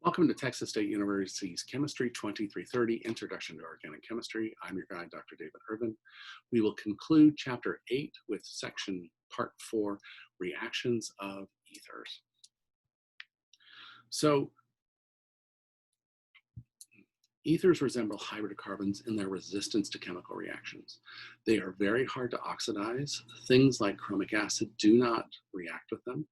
Welcome to Texas State University's Chemistry 2330 Introduction to Organic Chemistry. I'm your guide, Dr. David Irvin. We will conclude Chapter 8 with section Part 4, Reactions of Ethers. So, ethers resemble hydrocarbons in their resistance to chemical reactions. They are very hard to oxidize. Things like chromic acid do not react with them.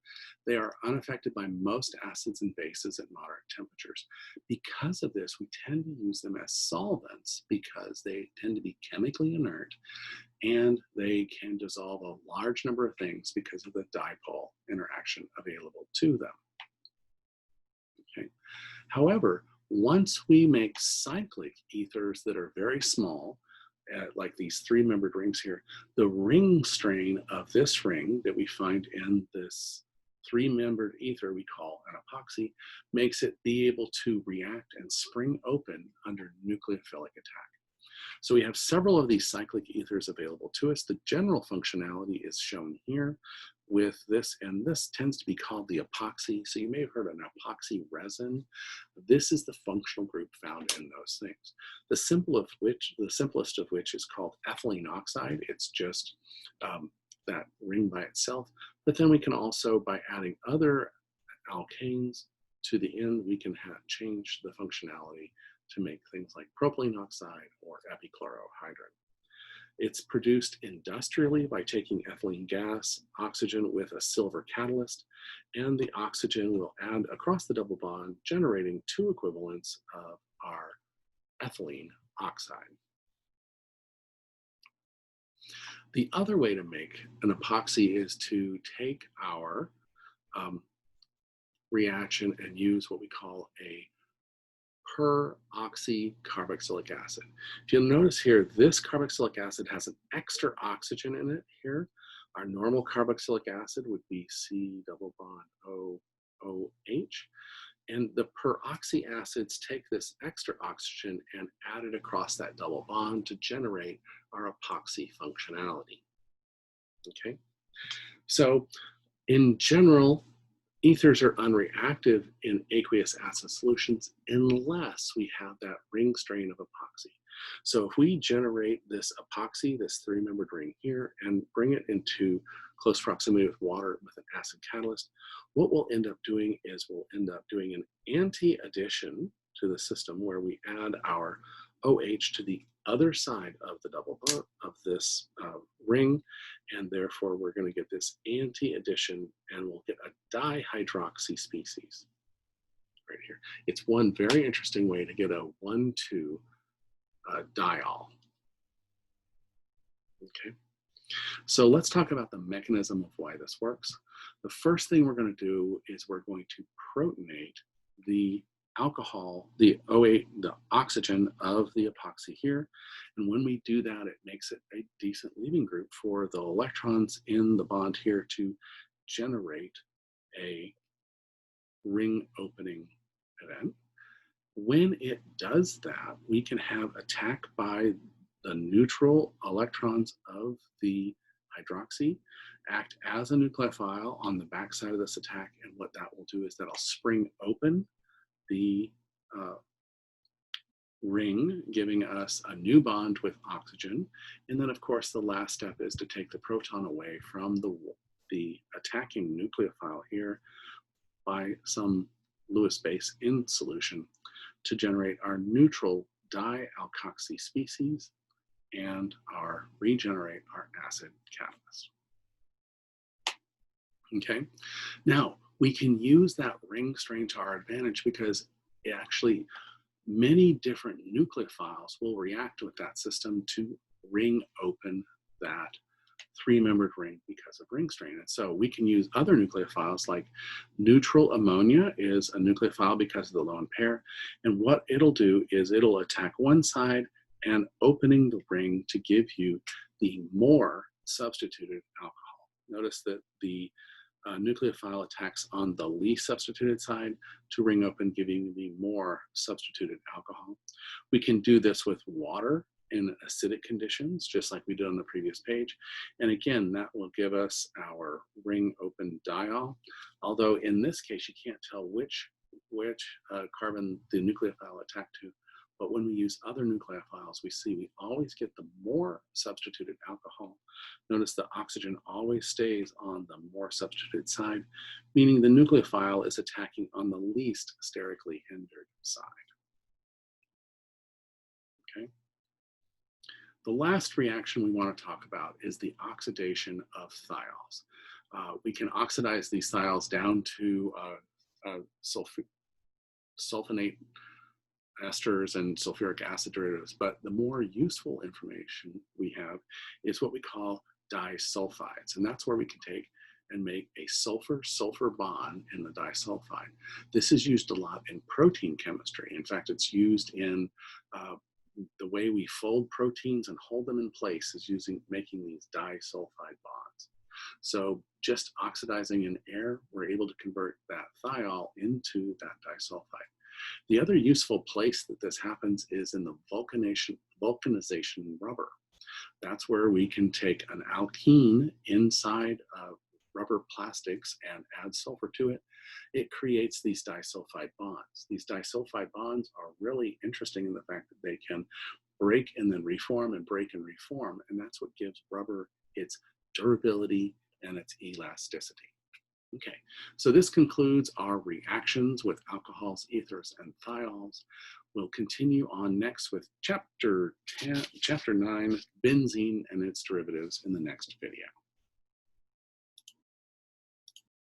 They are unaffected by most acids and bases at moderate temperatures. Because of this, we tend to use them as solvents because they tend to be chemically inert and they can dissolve a large number of things because of the dipole interaction available to them. Okay. However, once we make cyclic ethers that are very small, like these three-membered rings here, the ring strain of this ring that we find in this three-membered ether we call an epoxy makes it be able to react and spring open under nucleophilic attack. So we have several of these cyclic ethers available to us. The general functionality is shown here with this, and this tends to be called the epoxy. So you may have heard an epoxy resin. This is the functional group found in those things. The simplest of which is called ethylene oxide. It's just that ring by itself. But then we can also, by adding other alkanes to the end, we can change the functionality to make things like propylene oxide or epichlorohydrin. It's produced industrially by taking ethylene gas, oxygen with a silver catalyst, and the oxygen will add across the double bond, generating two equivalents of our ethylene oxide. The other way to make an epoxy is to take our reaction and use what we call a peroxycarboxylic acid. If you'll notice here, this carboxylic acid has an extra oxygen in it here. Our normal carboxylic acid would be C double bond OOH. And the peroxy acids take this extra oxygen and add it across that double bond to generate our epoxy functionality. Okay, so in general, ethers are unreactive in aqueous acid solutions unless we have that ring strain of epoxy. So if we generate this epoxy, this three-membered ring here, and bring it into close proximity with water with an acid catalyst, what we'll end up doing is we'll end up doing an anti-addition to the system where we add our OH to the other side of the double bond of this ring, and therefore we're going to get this anti-addition and we'll get a dihydroxy species right here. It's one very interesting way to get a 1,2 diol. Okay, so let's talk about the mechanism of why this works. The first thing we're going to do is we're going to protonate the alcohol, the OH, the oxygen of the epoxy here. And when we do that, it makes it a decent leaving group for the electrons in the bond here to generate a ring opening event. When it does that, we can have attack by the neutral electrons of the hydroxy act as a nucleophile on the backside of this attack. And what that will do is that'll spring open the ring, giving us a new bond with oxygen. And then, of course, the last step is to take the proton away from the attacking nucleophile here by some Lewis base in solution to generate our neutral dialkoxy species and regenerate our acid catalyst. Okay, now we can use that ring strain to our advantage because many different nucleophiles will react with that system to ring open that three-membered ring because of ring strain. And so we can use other nucleophiles, like neutral ammonia is a nucleophile because of the lone pair. And what it'll do is it'll attack one side and opening the ring to give you the more substituted alcohol. Notice that the nucleophile attacks on the least substituted side to ring open, giving the more substituted alcohol. We can do this with water in acidic conditions, just like we did on the previous page. And again, that will give us our ring open diol. Although in this case, you can't tell which which carbon the nucleophile attached to, but when we use other nucleophiles, we always get the more substituted alcohol. Notice the oxygen always stays on the more substituted side, meaning the nucleophile is attacking on the least sterically hindered side. Okay. The last reaction we want to talk about is the oxidation of thiols. We can oxidize these thiols down to sulfonate esters and sulfuric acid derivatives, but the more useful information we have is what we call disulfides, and that's where we can take and make a sulfur-sulfur bond in the disulfide. This is used a lot in protein chemistry. In fact, it's used in the way we fold proteins and hold them in place is making these disulfide bonds. So just oxidizing in air, we're able to convert that thiol into that disulfide. The other useful place that this happens is in the vulcanization rubber. That's where we can take an alkene inside rubber plastics and add sulfur to it. It creates these disulfide bonds. These disulfide bonds are really interesting in the fact that they can break and then reform and break and reform, and that's what gives rubber its durability and its elasticity. Okay, so this concludes our reactions with alcohols, ethers, and thiols. We'll continue on next with chapter 9, benzene and its derivatives in the next video.